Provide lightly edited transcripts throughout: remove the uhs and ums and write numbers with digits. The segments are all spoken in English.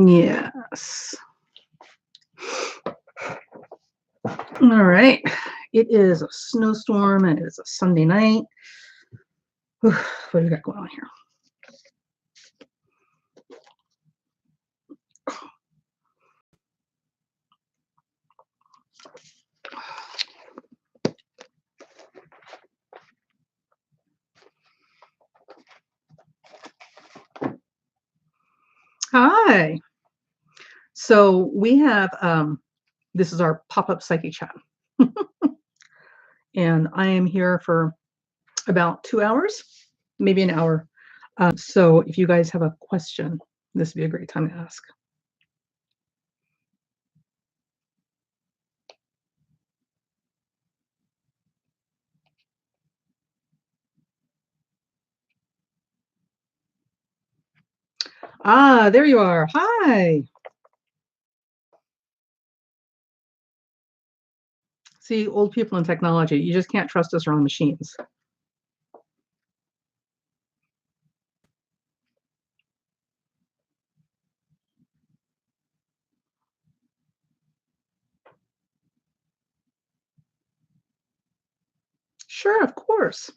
Yes. All right. It is a snowstorm and it is a Sunday night. Whew, what do we got going on here? Hi. So we have this is our pop-up psychic chat. And I am here for about 2 hours, maybe an hour. So if you guys have a question, this would be a great time to ask. Ah, there you are. Hi. See, old people in technology, you just can't trust us around machines. Sure, of course.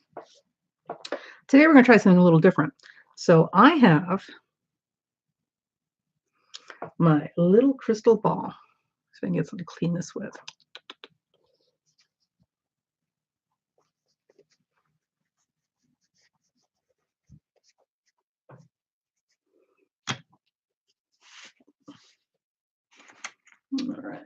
Today we're going to try something a little different. So I have my little crystal ball. So I can get something to clean this with. All right.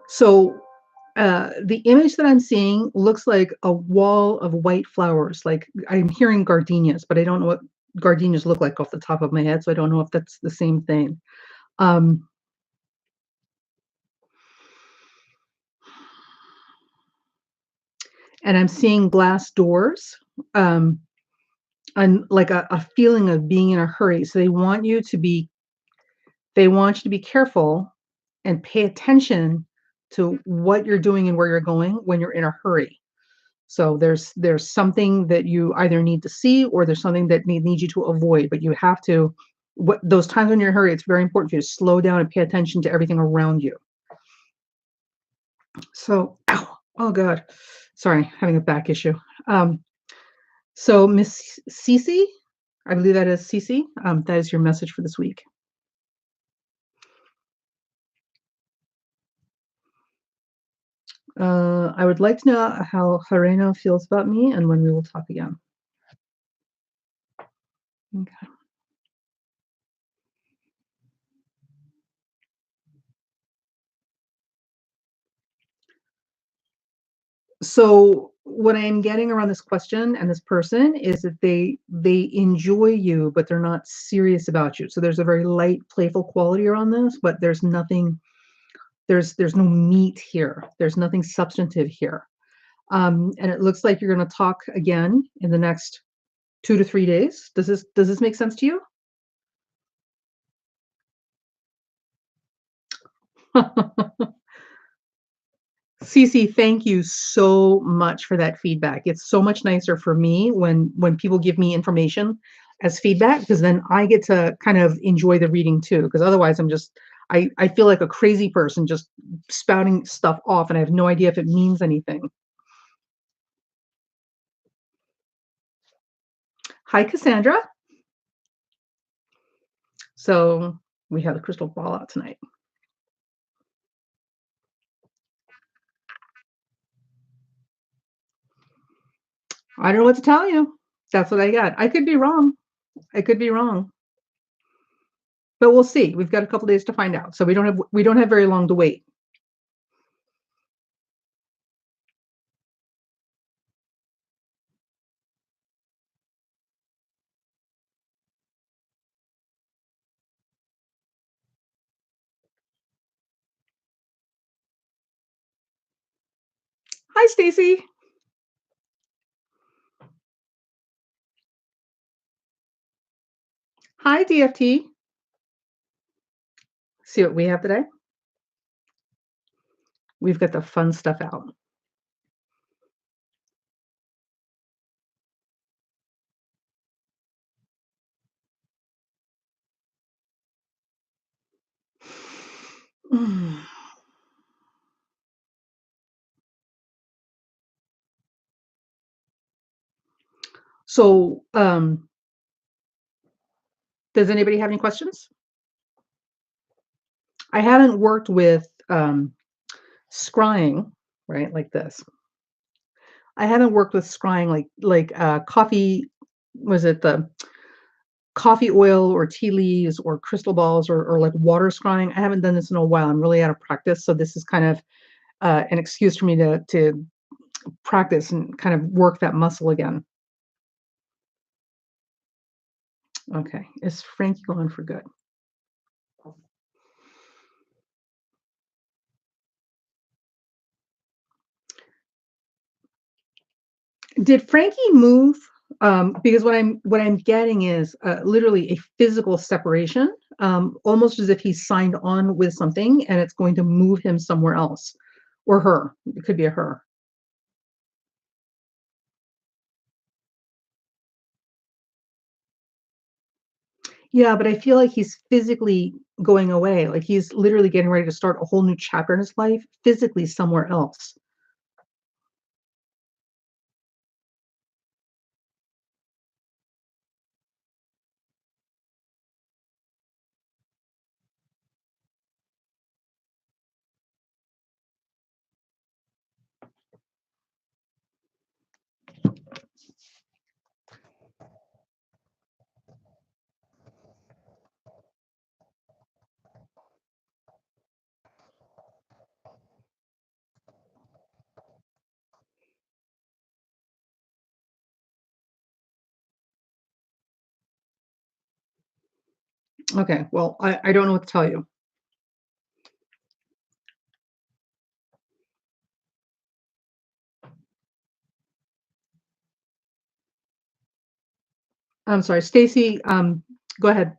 So the image that I'm seeing looks like a wall of white flowers. Like I'm hearing gardenias, but I don't know what gardenias look like off the top of my head. So I don't know if that's the same thing. Um, and I'm seeing glass doors. Um, and like a feeling of being in a hurry. So they want you to be careful and pay attention to what you're doing and where you're going when you're in a hurry. So there's something that you either need to see or there's something that needs you to avoid, but you have to what those times when you're in a hurry, it's very important for you to slow down and pay attention to everything around you. So, ow, oh God, sorry, having a back issue. Um, so Miss Cece, I believe that is Cece. That is your message for this week. I would like to know how Harena feels about me and when we will talk again. Okay. So what I'm getting around this question and this person is that they enjoy you, but they're not serious about you. So there's a very light, playful quality around this, but there's nothing, there's no meat here. There's nothing substantive here. And it looks like you're going to talk again in the next 2 to 3 days. Does this make sense to you? Cece, thank you so much for that feedback. It's so much nicer for me when people give me information as feedback because then I get to kind of enjoy the reading too. Because otherwise, I feel like a crazy person just spouting stuff off, and I have no idea if it means anything. Hi, Cassandra. So we have the crystal ball out tonight. I don't know what to tell you. That's what I got. I could be wrong. I could be wrong. But we'll see. We've got a couple days to find out. So we don't have very long to wait. Hi, Stacy. Hi, DFT. See what we have today? We've got the fun stuff out. Mm. So, does anybody have any questions? I haven't worked with scrying, right? Like this. I haven't worked with scrying like coffee. Was it the coffee oil or tea leaves or crystal balls or like water scrying? I haven't done this in a while. I'm really out of practice, so this is kind of an excuse for me to practice and kind of work that muscle again. Okay, is Frankie gone for good? Did Frankie move? Because what I'm getting is, literally a physical separation, almost as if he's signed on with something and it's going to move him somewhere else, or her. It could be a her. Yeah, but I feel like he's physically going away, like he's literally getting ready to start a whole new chapter in his life, physically somewhere else. Okay, well, I don't know what to tell you. I'm sorry, Stacy, go ahead.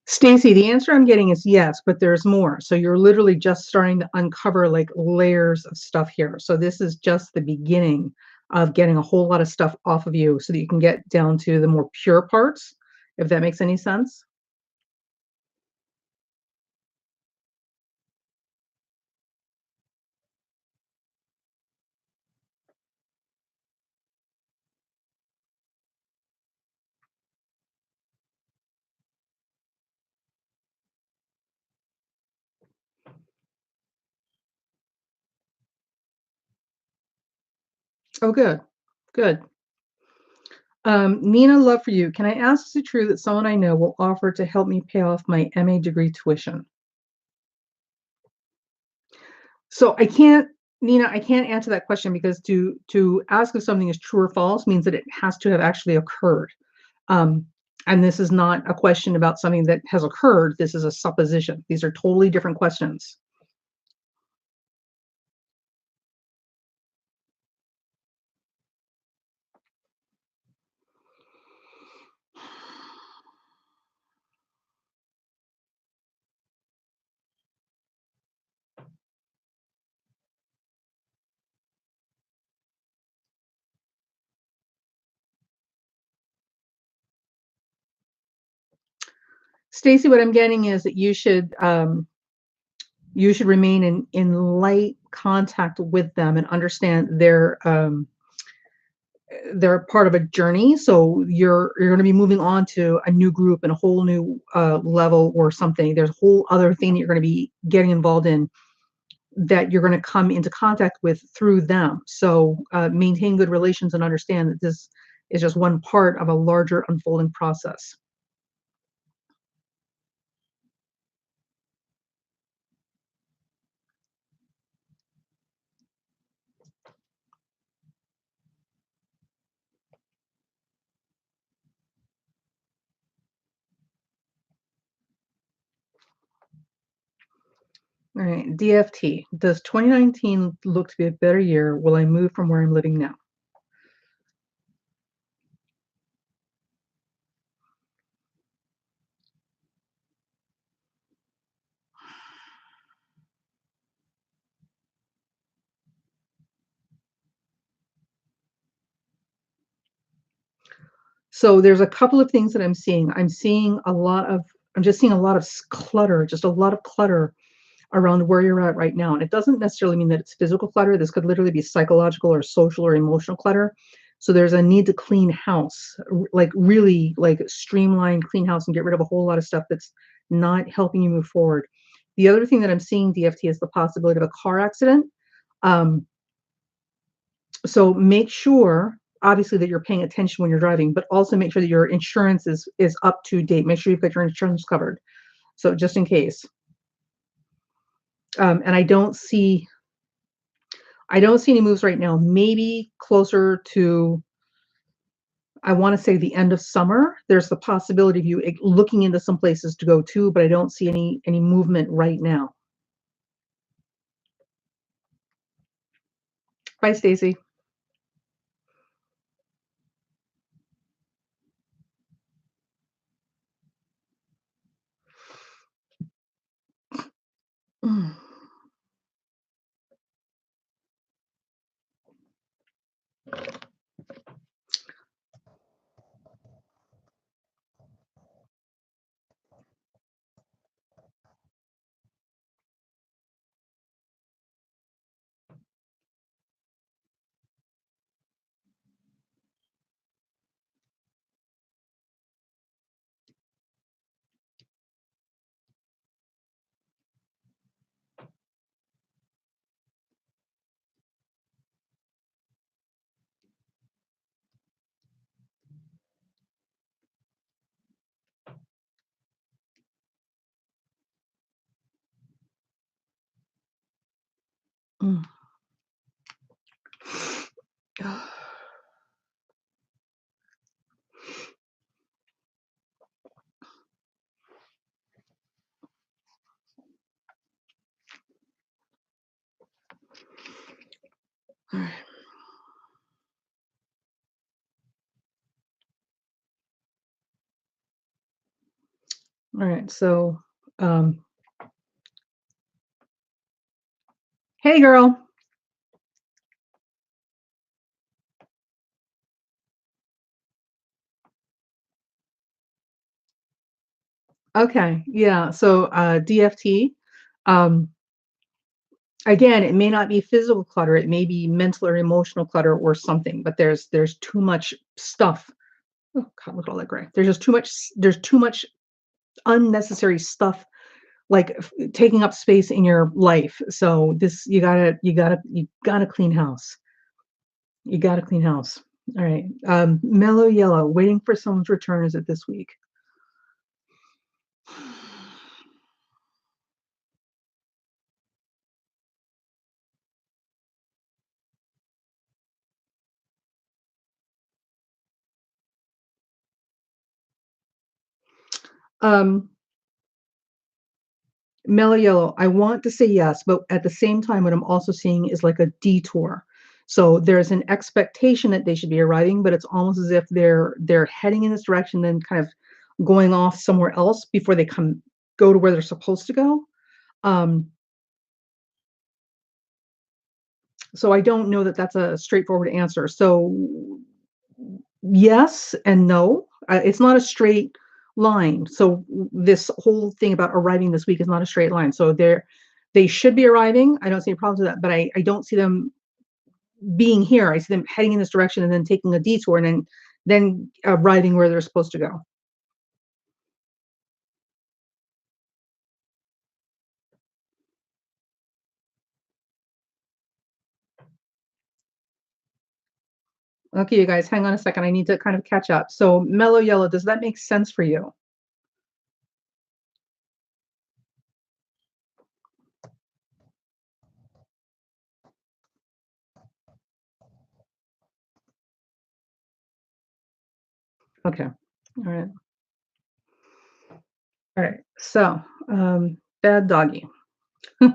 Stacy, the answer I'm getting is yes, but there's more. So you're literally just starting to uncover like layers of stuff here. So this is just the beginning of getting a whole lot of stuff off of you so that you can get down to the more pure parts, if that makes any sense. Oh, good. Good. Nina, love for you. Can I ask, is it true that someone I know will offer to help me pay off my MA degree tuition? So I can't, Nina, I can't answer that question because to ask if something is true or false means that it has to have actually occurred. Um, and this is not a question about something that has occurred. This is a supposition. These are totally different questions. Stacy, what I'm getting is that you should remain in light contact with them and understand they're part of a journey. So you're going to be moving on to a new group and a whole new level or something. There's a whole other thing that you're going to be getting involved in that you're going to come into contact with through them. So maintain good relations and understand that this is just one part of a larger unfolding process. All right, DFT. Does 2019 look to be a better year? Will I move from where I'm living now? So there's a couple of things that I'm seeing. I'm just seeing a lot of clutter, just a lot of clutter around where you're at right now. And it doesn't necessarily mean that it's physical clutter. This could literally be psychological or social or emotional clutter. So there's a need to clean house, like really like streamline, clean house and get rid of a whole lot of stuff that's not helping you move forward. The other thing that I'm seeing, DFT, is the possibility of a car accident. Um, so make sure, obviously, that you're paying attention when you're driving, but also make sure that your insurance is up to date. Make sure you've got your insurance covered. So just in case. And I don't see any moves right now. Maybe closer to, I want to say, the end of summer. There's the possibility of you looking into some places to go to, but I don't see any movement right now. Bye, Stacy. Mm. Mm. All right. All right. So, um, hey, girl. Okay. Yeah. So, DFT. Um, Again, it may not be physical clutter. It may be mental or emotional clutter or something. But there's too much stuff. Oh God, look at all that gray. There's just too much. There's too much unnecessary stuff like taking up space in your life. So this you gotta clean house. You gotta clean house. All right. Mellow yellow, waiting for someone's return. Is it this week? Um, Mellow yellow, I want to say yes, but at the same time, what I'm also seeing is like a detour. So there's an expectation that they should be arriving, but it's almost as if they're heading in this direction, then kind of going off somewhere else before they go to where they're supposed to go. Um, so I don't know that that's a straightforward answer. So yes and no. It's not a straight line. So this whole thing about arriving this week is not a straight line. So they should be arriving. I don't see any problems with that, but I don't see them being here. I see them heading in this direction and then taking a detour and then arriving where they're supposed to go. Okay, you guys, hang on a second. I need to kind of catch up. So mellow yellow, does that make sense for you? Okay. All right. All right. So, bad doggy. Do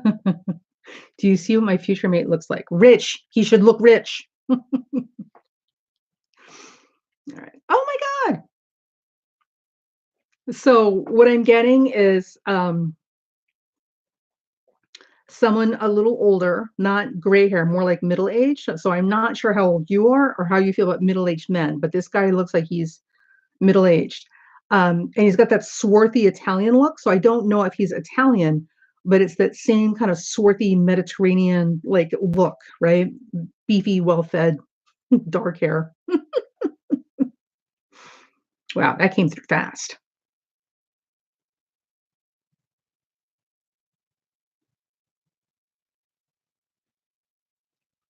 you see what my future mate looks like? Rich. He should look rich. All right. Oh my God. So what I'm getting is someone a little older, not gray hair, more like middle age. So I'm not sure how old you are or how you feel about middle-aged men, but this guy looks like he's middle-aged. And he's got that swarthy Italian look. So I don't know if he's Italian, but it's that same kind of swarthy Mediterranean like look, right? Beefy, well-fed, dark hair. Wow, that came through fast.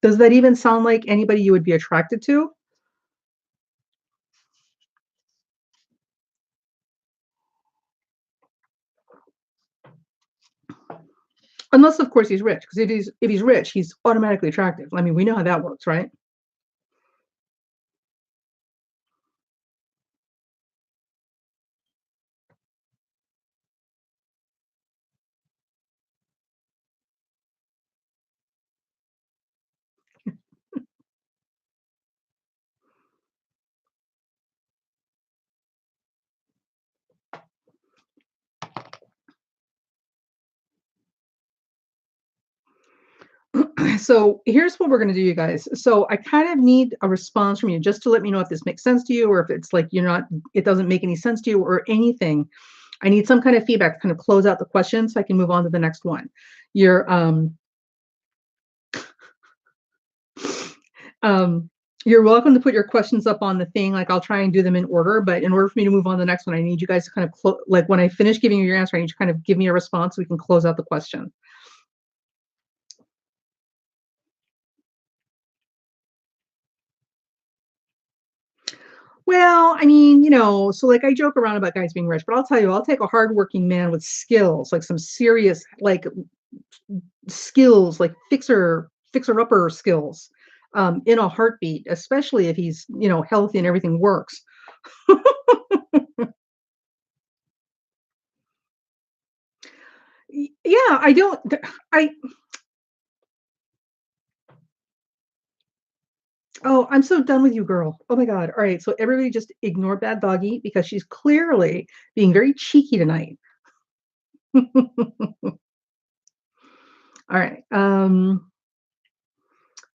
Does that even sound like anybody you would be attracted to? Unless, of course, he's rich. Because if he's rich, he's automatically attractive. I mean, we know how that works, right? So here's what we're going to do, you guys. So I kind of need a response from you just to let me know if this makes sense to you or if it's like you're not, it doesn't make any sense to you or anything. I need some kind of feedback to kind of close out the question so I can move on to the next one. You're um you're welcome to put your questions up on the thing. Like I'll try and do them in order, but in order for me to move on to the next one, I need you guys to kind of like when I finish giving you your answer, I need you to kind of give me a response so we can close out the question. Well, I mean, so like I joke around about guys being rich, but I'll tell you, I'll take a hardworking man with skills, like some serious, like skills, like fixer upper skills, in a heartbeat, especially if he's, healthy and everything works. Yeah, I don't, I, oh, I'm so done with you, girl. Oh my God. All right. So everybody just ignore bad doggy because she's clearly being very cheeky tonight. All right.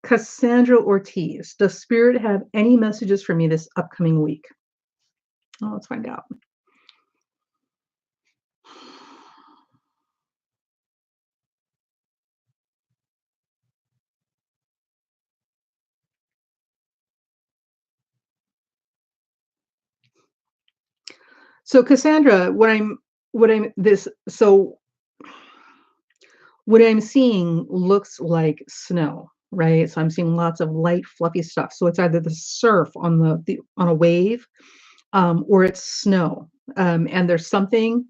Cassandra Ortiz, does Spirit have any messages for me this upcoming week? Oh, let's find out. So Cassandra, what I'm seeing looks like snow, right? So I'm seeing lots of light, fluffy stuff. So it's either the surf on the on a wave, or it's snow. And there's something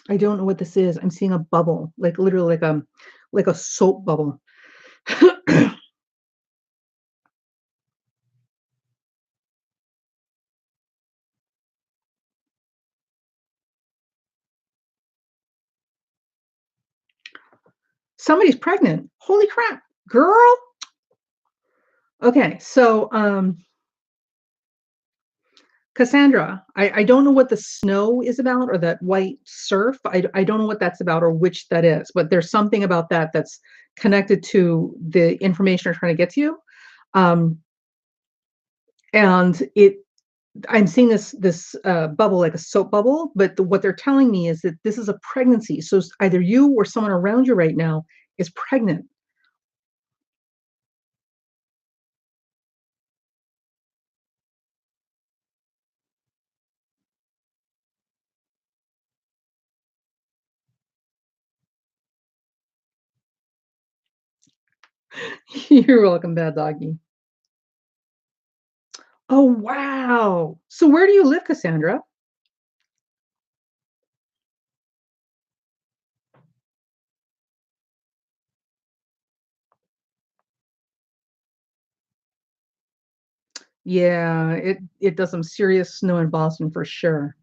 I don't know what this is. I'm seeing a bubble, like literally like a soap bubble. Somebody's pregnant. Holy crap, girl. Okay, so Cassandra, I don't know what the snow is about or that white surf. I don't know what that's about or which that is, but there's something about that that's connected to the information I'm trying to get to you. Um, and I'm seeing this bubble, like a soap bubble, but what they're telling me is that this is a pregnancy, so either you or someone around you right now is pregnant. You're welcome, bad doggy. Oh, wow. So where do you live, Cassandra? Yeah, it does some serious snow in Boston for sure.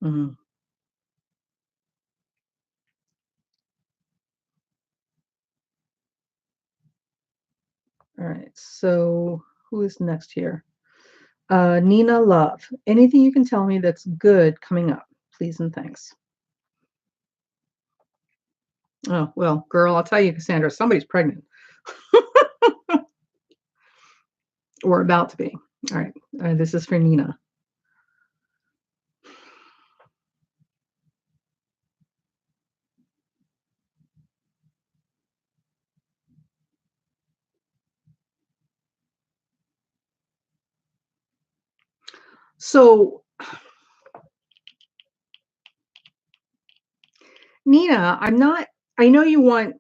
Mhm. Alright, so who is next here? Nina Love. Anything you can tell me that's good coming up, please and thanks. Oh, well, girl, I'll tell you, Cassandra, somebody's pregnant or about to be. Alright, this is for Nina. So, Nina, I know you want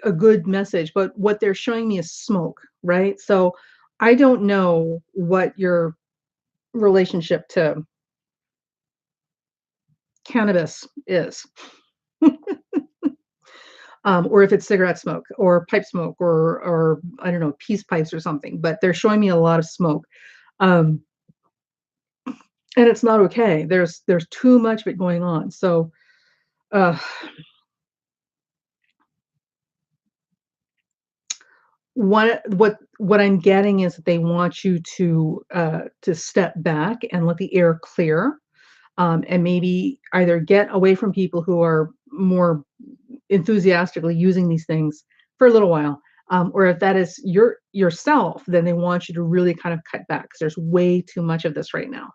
a good message, but what they're showing me is smoke, right? So, I don't know what your relationship to cannabis is, or if it's cigarette smoke or pipe smoke or I don't know, peace pipes or something, but they're showing me a lot of smoke. Um, and it's not okay. There's too much of it going on. So, uh, what I'm getting is that they want you to step back and let the air clear, and maybe either get away from people who are more enthusiastically using these things for a little while, or if that is yourself, then they want you to really kind of cut back because there's way too much of this right now.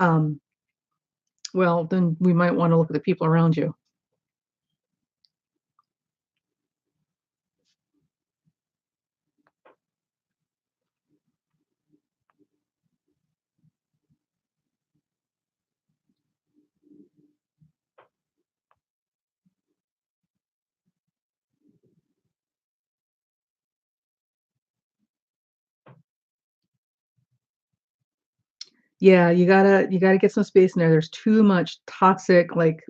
Um, well, then we might want to look at the people around you. Yeah, you gotta get some space in there. There's too much toxic like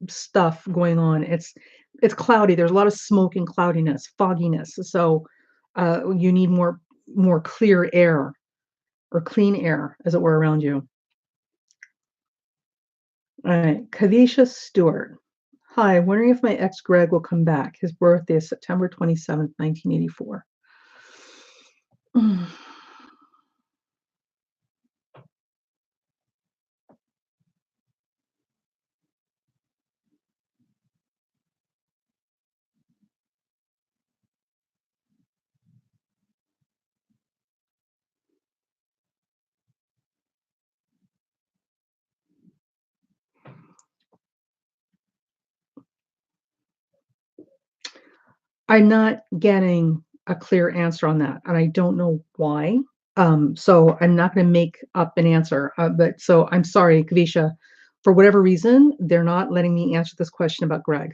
stuff going on. It's cloudy. There's a lot of smoke and cloudiness, fogginess. So you need more clear air or clean air, as it were, around you. All right, Kavisha Stewart. Hi, wondering if my ex Greg will come back. His birthday is September 27th, 1984. I'm not getting a clear answer on that, and I don't know why. So I'm not going to make up an answer. But so I'm sorry, Kavisha. For whatever reason, they're not letting me answer this question about Greg.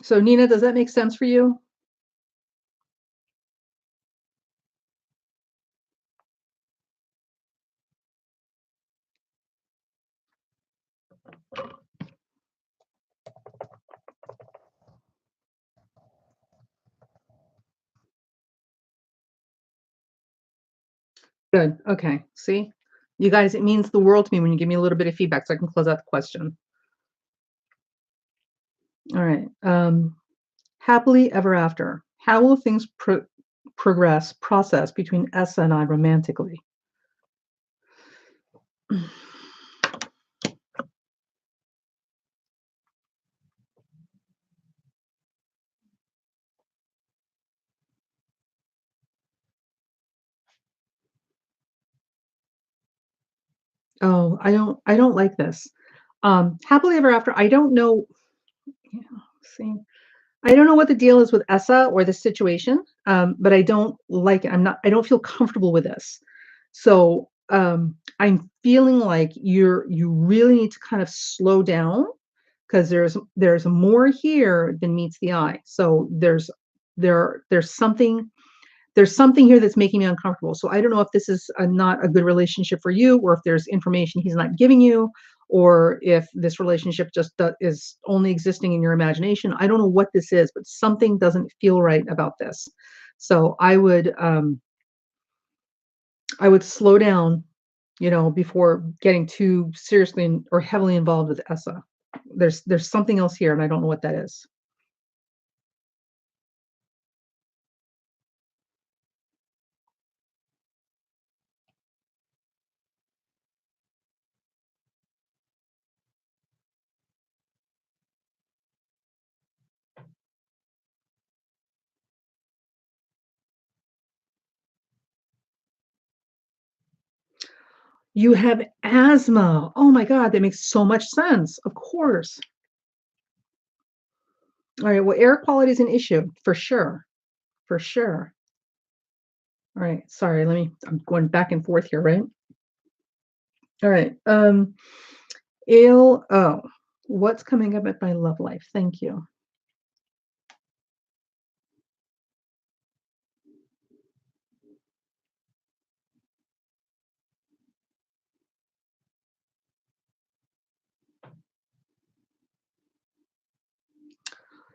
So Nina, does that make sense for you? Good. Okay. See? You guys, it means the world to me when you give me a little bit of feedback so I can close out the question. All right. Happily ever after. How will things process between Essa and I romantically? Oh, I don't like this. Happily ever after, I don't know. Yeah, see, I don't know what the deal is with Essa or the situation, but I don't like it. I don't feel comfortable with this. So I'm feeling like you really need to kind of slow down because there's more here than meets the eye. So there's something here that's making me uncomfortable. So I don't know if this is not a good relationship for you, or if there's information he's not giving you, or if this relationship just is only existing in your imagination. I don't know what this is, but something doesn't feel right about this. So I would slow down, before getting too seriously or heavily involved with Essa. There's something else here, and I don't know what that is. You have asthma. Oh my God, that makes so much sense. Of course. All right. Well, air quality is an issue for sure. For sure. All right. Sorry. I'm going back and forth here, right? All right. Oh, what's coming up at my love life? Thank you.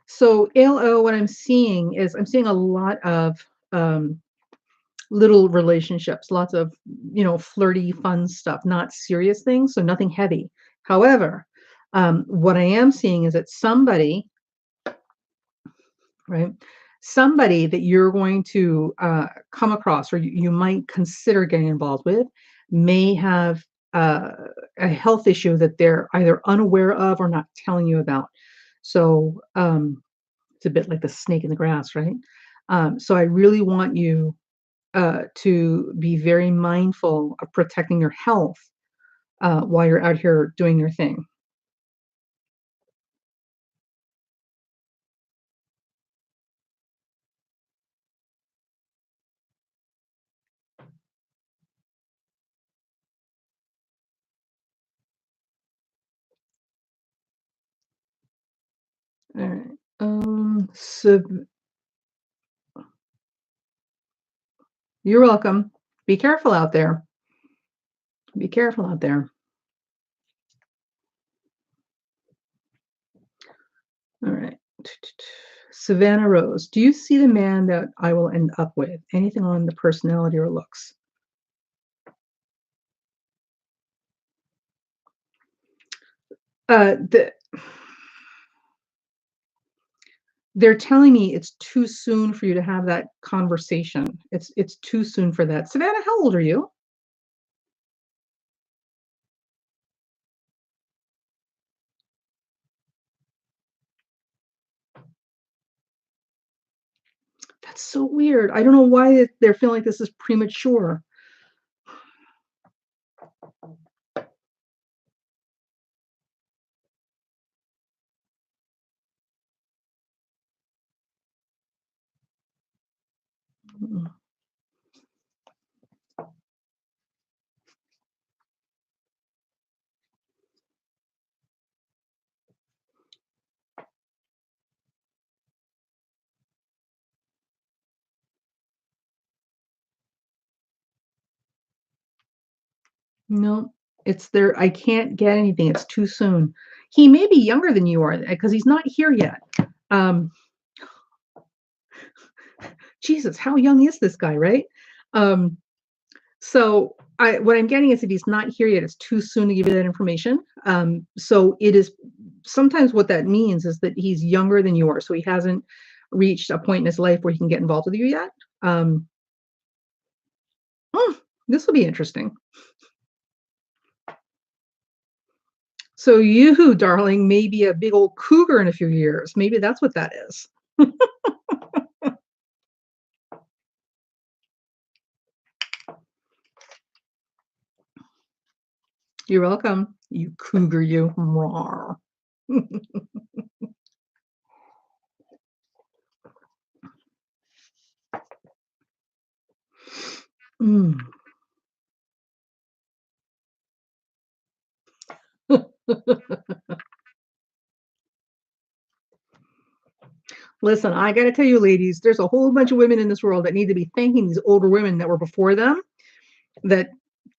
So, ALO, what I'm seeing a lot of um, little relationships, lots of, flirty, fun stuff, not serious things. So, nothing heavy. However, what I am seeing is that somebody, right? Somebody that you're going to come across, or you might consider getting involved with, may have uh, a health issue that they're either unaware of or not telling you about. So it's a bit like the snake in the grass, right? So I really want you to be very mindful of protecting your health while you're out here doing your thing. All right. So you're welcome. Be careful out there. Be careful out there. All right. Savannah Rose, do you see the man that I will end up with? Anything on the personality or looks? The They're telling me it's too soon for you to have that conversation. It's too soon for that. Savannah, how old are you? That's so weird. I don't know why they're feeling like this is premature. Mm. No, it's there. I can't get anything. It's too soon. He may be younger than you are because he's not here yet. Um, Jesus, how young is this guy, right? Um, So what I'm getting is if he's not here yet, it's too soon to give you that information. So it is sometimes what that means is that he's younger than you are, so he hasn't reached a point in his life where he can get involved with you yet. Um, hmm, this will be interesting. So you, darling, may be a big old cougar in a few years. Maybe that's what that is. You're welcome, you cougar, you. Rawr. Mm. Listen, I gotta tell you, ladies, there's a whole bunch of women in this world that need to be thanking these older women that were before them that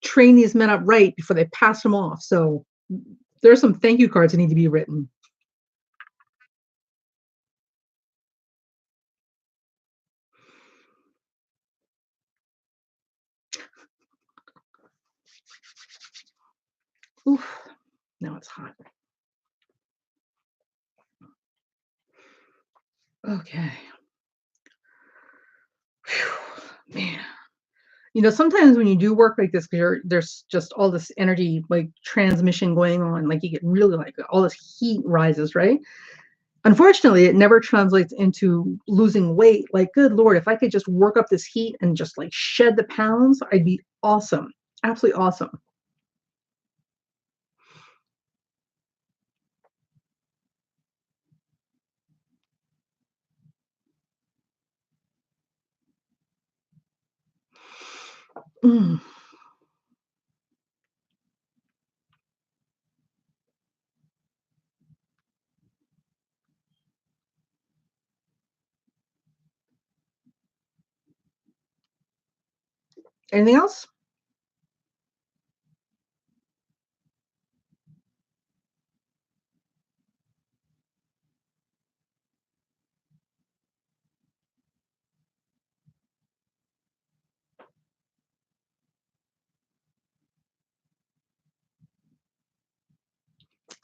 train these men up right before they pass them off. So there's some thank you cards that need to be written. Oof. Now it's hot. Okay. Whew, man. Sometimes when you do work like this, 'cause there's just all this energy, like transmission going on, like you get really like all this heat rises, right? Unfortunately, it never translates into losing weight. Like, good Lord, if I could just work up this heat and just like shed the pounds, I'd be awesome. Absolutely awesome. Mm. Anything else?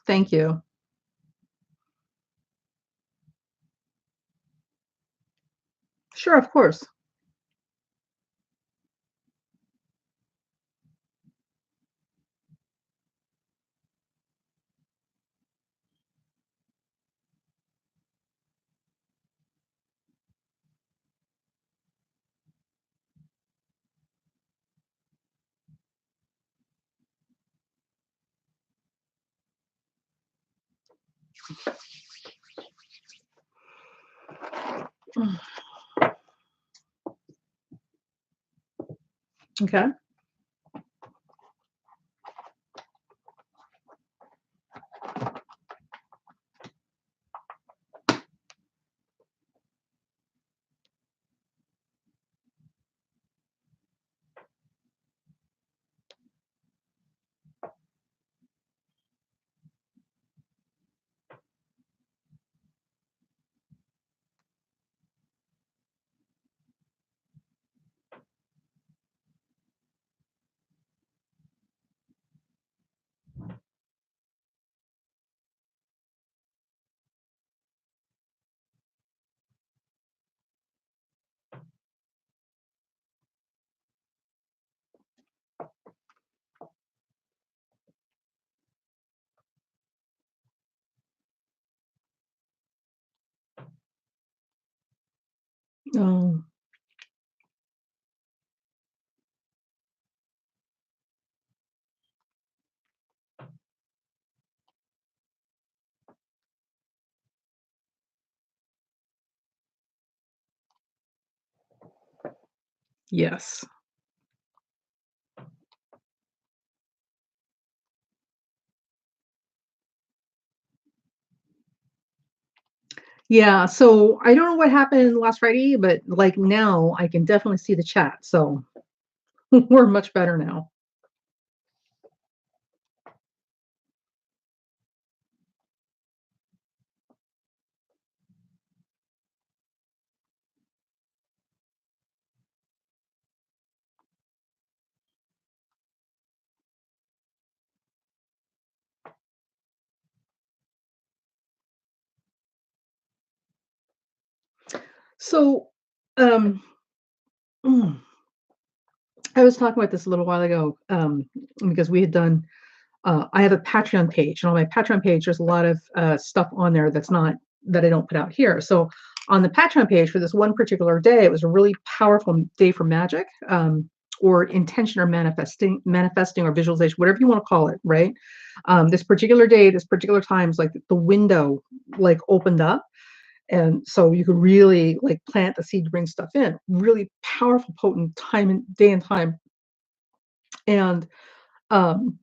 Thank you. Sure, of course. Mm. Okay. Oh, yes. Yeah, so I don't know what happened last Friday, but like now I can definitely see the chat. So we're much better now. So, um, mm, I was talking about this a little while ago, because we had done I have a Patreon page, and on my Patreon page, there's a lot of stuff on there that I don't put out here. So on the Patreon page for this one particular day, it was a really powerful day for magic, or intention or manifesting or visualization, whatever you want to call it, right? This particular day, this particular times, like the window like opened up, and so you could really like plant the seed to bring stuff in. Really powerful, potent time and day and time, and um,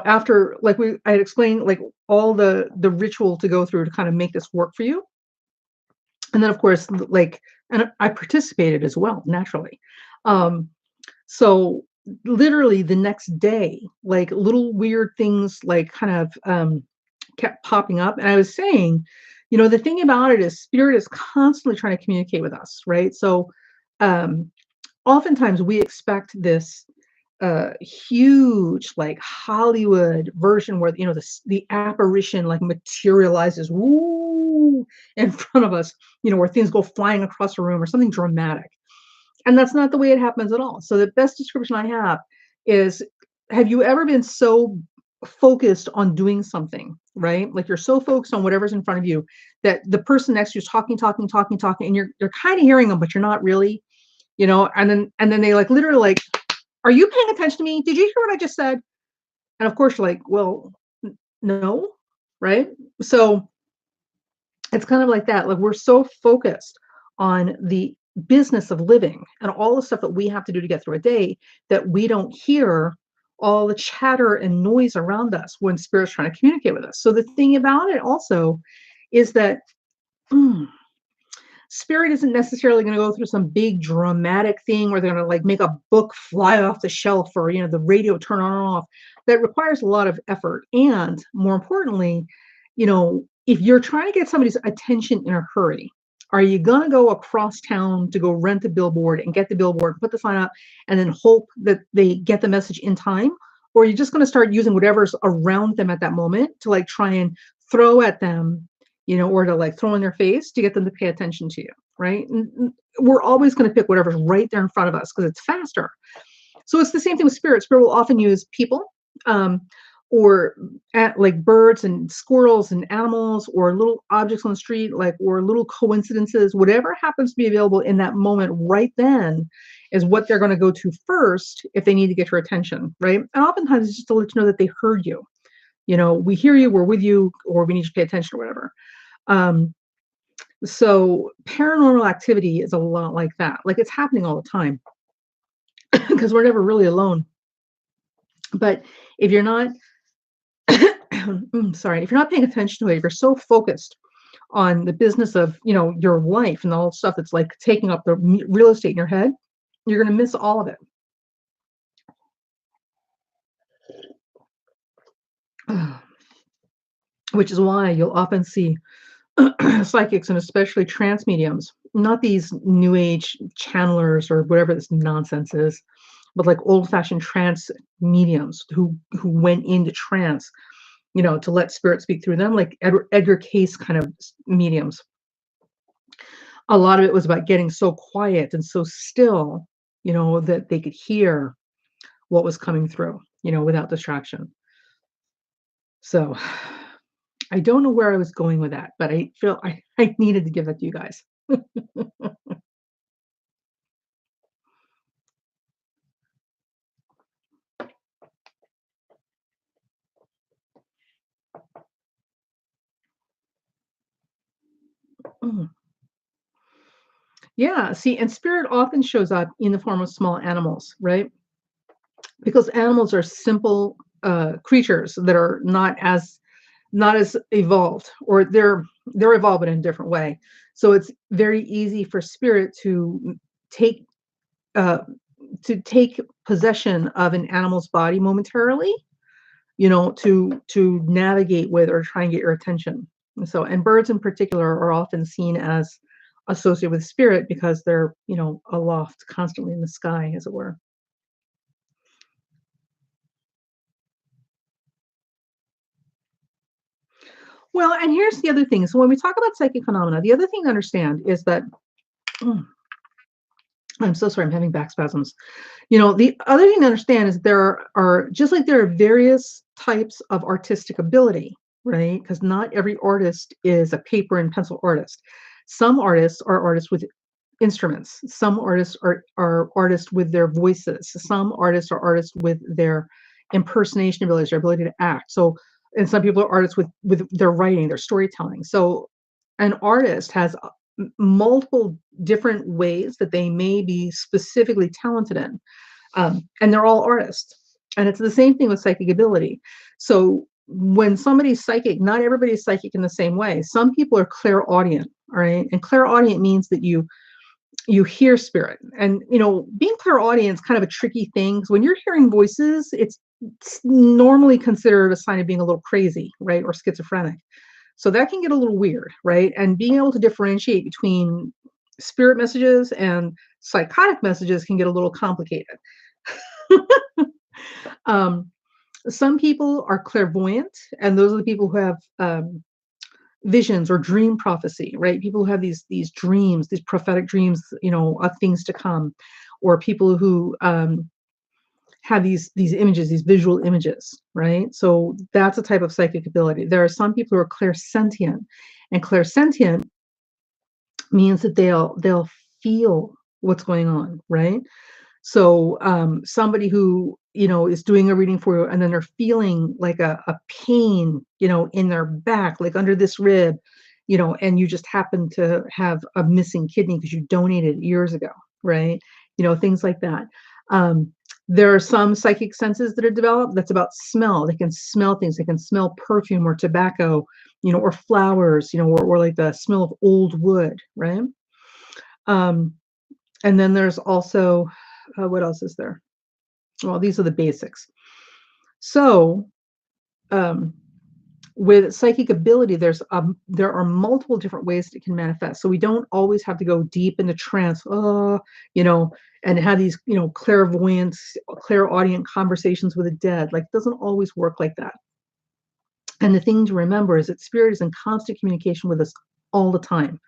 after like I had explained like all the ritual to go through to kind of make this work for you. And then of course like and I participated as well, naturally. Um, so literally the next day, like little weird things like kind of kept popping up. And I was saying, the thing about it is spirit is constantly trying to communicate with us, right? So um oftentimes we expect this huge like Hollywood version where the apparition like materializes woo in front of us, where things go flying across a room or something dramatic. And that's not the way it happens at all. So the best description I have is, have you ever been so focused on doing something, right? Like you're so focused on whatever's in front of you that the person next to you is talking, talking, talking, talking, and you're kind of hearing them, but you're not really, and then they like literally like, are you paying attention to me? Did you hear what I just said? And of course, you're like, well, no, right? So it's kind of like that. Like we're so focused on the business of living and all the stuff that we have to do to get through a day that we don't hear all the chatter and noise around us when spirit's trying to communicate with us. So the thing about it also is that mm, spirit isn't necessarily going to go through some big dramatic thing where they're going to like make a book fly off the shelf or the radio turn on and off. That requires a lot of effort, and more importantly, if you're trying to get somebody's attention in a hurry, are you going to go across town to go rent a billboard and get the billboard, put the sign up, and then hope that they get the message in time? Or are you just going to start using whatever's around them at that moment to like try and throw at them, or to like throw in their face to get them to pay attention to you, right? We're always going to pick whatever's right there in front of us because it's faster. So it's the same thing with spirit. Spirit will often use people, um, or like birds and squirrels and animals, or little objects on the street, like or little coincidences. Whatever happens to be available in that moment, right then, is what they're going to go to first if they need to get your attention, right? And oftentimes it's just to let you know that they heard you. We hear you, we're with you, or we need you to pay attention or whatever. Um, so paranormal activity is a lot like that. Like it's happening all the time because we're never really alone. But if you're not, sorry, if you're not paying attention to it, if you're so focused on the business of, your life and all the stuff that's like taking up the real estate in your head, you're going to miss all of it. Which is why you'll often see psychics and especially trance mediums, not these new age channelers or whatever this nonsense is, but like old fashioned trance mediums who went into trance, to let spirit speak through them, like Edgar Case kind of mediums. A lot of it was about getting so quiet and so still, that they could hear what was coming through, without distraction. So I don't know where I was going with that, but I feel I needed to give that to you guys. Mm. Yeah, see, and spirit often shows up in the form of small animals, right? Because animals are simple creatures that are not as evolved, or they're evolved in a different way. So it's very easy for spirit take uh, take possession of an animal's body momentarily, to navigate with or try and get your attention. And birds in particular are often seen as associated with spirit because they're, aloft constantly in the sky, as it were. Well, and here's the other thing. So when we talk about psychic phenomena, the other thing to understand is that Mm, I'm so sorry, I'm having back spasms. The other thing to understand is there are just like there are various types of artistic ability, right? Because not every artist is a paper and pencil artist. Some artists are artists with instruments. Some artists are artists with their voices. Some artists are artists with their impersonation abilities, their ability to act. So, and some people are artists with their writing, their storytelling. So, an artist has multiple different ways that they may be specifically talented in, and they're all artists. And it's the same thing with psychic ability. So when somebody's psychic, not everybody's psychic in the same way. Some people are clairaudient, all right? And clairaudient means that you hear spirit. And being clairaudient is kind of a tricky thing. 'Cause when you're hearing voices, it's normally considered a sign of being a little crazy, right? Or schizophrenic. So that can get a little weird, right? And being able to differentiate between spirit messages and psychotic messages can get a little complicated. um, some people are clairvoyant, and those are the people who have visions or dream prophecy, right? People who have these dreams, these prophetic dreams, of things to come, or people who have these images, these visual images, right? So that's a type of psychic ability. There are some people who are clairsentient, and clairsentient means that they'll feel what's going on, right? So somebody who is doing a reading for you, and then they're feeling like a pain, in their back, like under this rib, and you just happen to have a missing kidney because you donated years ago, right? Things like that. Um, there are some psychic senses that are developed that's about smell. They can smell things. They can smell perfume or tobacco, or flowers, or like the smell of old wood, right? Um, and then there's also, what else is there? Well, these are the basics. So, um, with psychic ability, there are multiple different ways that it can manifest. So we don't always have to go deep into trance, you know, and have these, clairvoyant, clairaudient conversations with the dead. Like, it doesn't always work like that. And the thing to remember is that spirit is in constant communication with us all the time,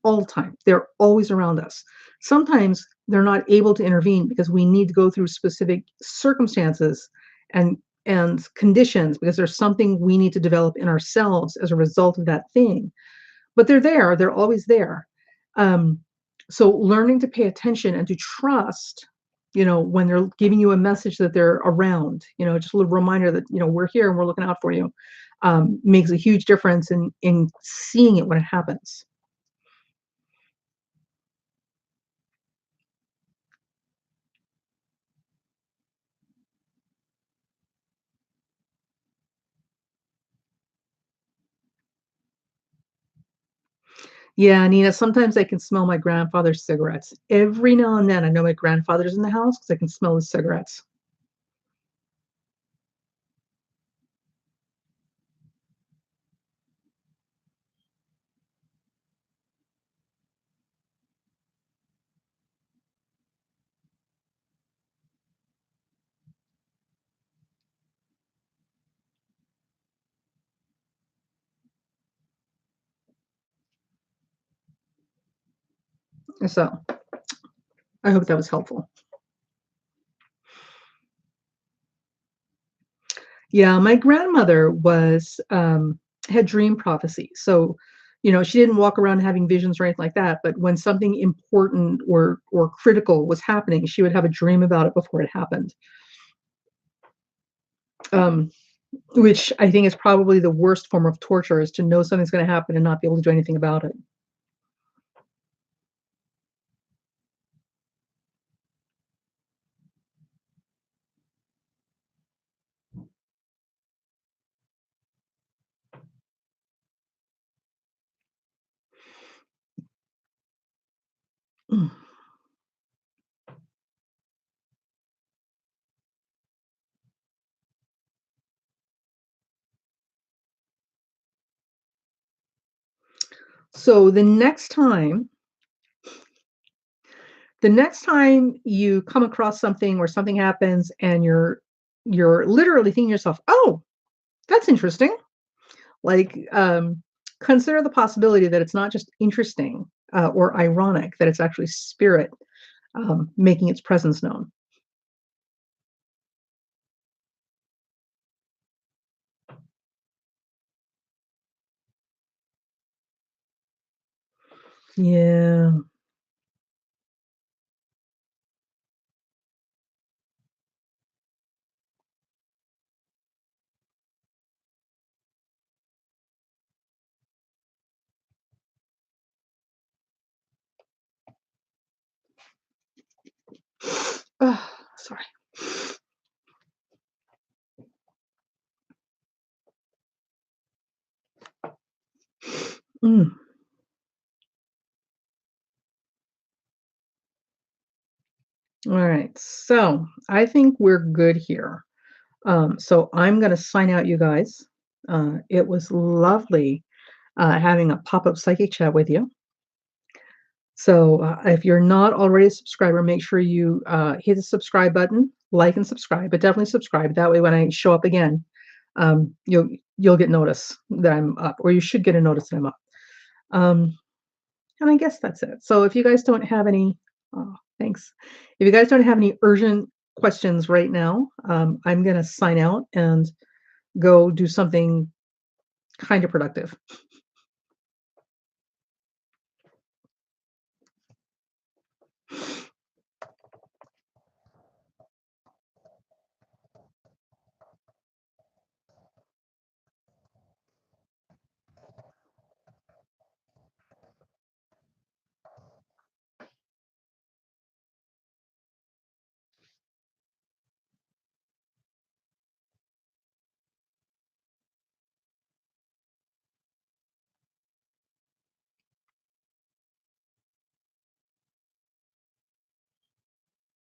all the time. They're always around us. Sometimes they're not able to intervene because we need to go through specific circumstances and conditions, because there's something we need to develop in ourselves as a result of that thing. But they're there, they're always there. Um, so learning to pay attention and to trust, when they're giving you a message that they're around, just a little reminder that, we're here and we're looking out for you, makes a huge difference in seeing it when it happens. Yeah, Nina, sometimes I can smell my grandfather's cigarettes. Every now and then, I know my grandfather's in the house because I can smell his cigarettes. So I hope that was helpful. Yeah, my grandmother had dream prophecy. So, she didn't walk around having visions or anything like that, but when something important or critical was happening, she would have a dream about it before it happened. Um, which I think is probably the worst form of torture, is to know something's going to happen and not be able to do anything about it. So the next time you come across something or something happens and you're literally thinking to yourself, "Oh, that's interesting." Like, consider the possibility that it's not just interesting. or ironic that it's actually spirit making its presence known. Yeah. Ah, sorry. Mm. All right. So I think we're good here. So I'm going to sign out, you guys. It was lovely having a pop up psychic chat with you. So if you're not already a subscriber, make sure you hit the subscribe button, like and subscribe, but definitely subscribe. That way, when I show up again, you'll get notice that I'm up, or you should get a notice that I'm up. Um, and I guess that's it. So if you guys don't have any, oh, thanks. If you guys don't have any urgent questions right now, I'm going to sign out and go do something kind of productive.